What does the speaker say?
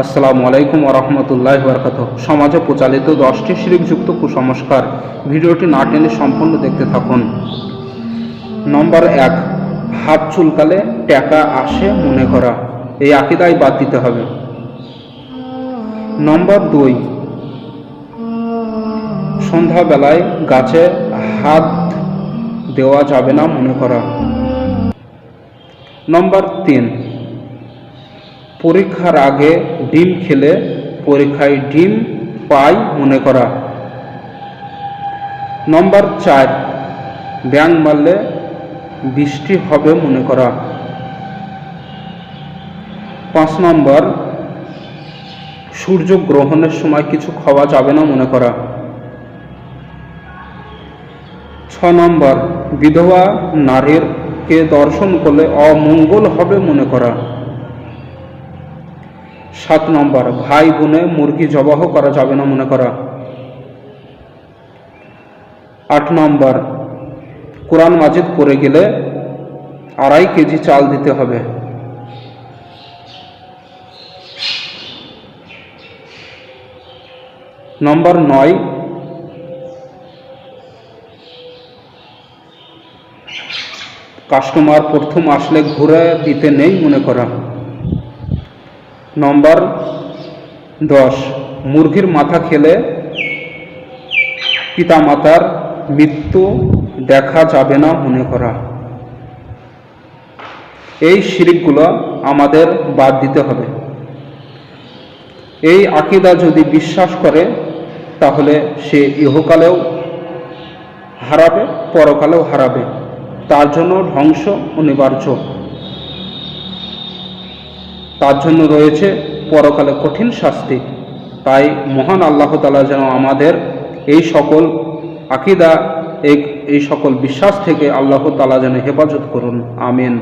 আসসালামু আলাইকুম ওয়া রাহমাতুল্লাহি ওয়া বারাকাতুহু। সমাজে প্রচলিত 10টি শিরকযুক্ত কুসংস্কার, ভিডিওটি না টেনে সম্পূর্ণ দেখতে থাকুন। নম্বর 1, হাত চুলকালে টাকা আসে মনে করা। এই আকীদাই বাদ দিতে হবে। নম্বর 2, সন্ধ্যাবেলায় গাছে হাত দেওয়া যাবে না মনে করা। নম্বর 3, পরীক্ষার আগে ডিম খেলে পরীক্ষায় ডিম পাই মনে করা। নম্বর 4, ব্যাঙ মারলে বৃষ্টি হবে মনে করা। 5 নম্বর, সূর্যগ্রহণের সময় কিছু খাওয়া যাবে না মনে করা। 6 নম্বর, বিধবা নারীকে দর্শন করলে অমঙ্গল হবে মনে করা। 7 নম্বর, ভাই বোনে মুরগি জবাহ করা যাবে না মনে করা। 8 নম্বর, কোরআন মাজিদ পড়ে গেলে 2.5 কেজি চাল দিতে হবে। নম্বর 9, কাস্টমার প্রথম আসলে ঘুরে দিতে নেই মনে করা। নম্বর 10, মুরগির মাথা খেলে পিতামাতার মৃত্যু দেখা যাবে না মনে করা। এই শিরকগুলো আমাদের বাদ দিতে হবে। এই আকীদা যদি বিশ্বাস করে তাহলে সে ইহকালেও হারাবে, পরকালেও হারাবে। তার জন্য ধ্বংস অনিবার্য। তার জন্য রয়েছে পরকালে কঠিন শাস্তি। তাই মহান আল্লাহ তাআলা যেন আমাদের এই সকল আকীদা, এই সকল বিশ্বাস থেকে আল্লাহ তাআলা যেন হেফাজত করুন। আমিন।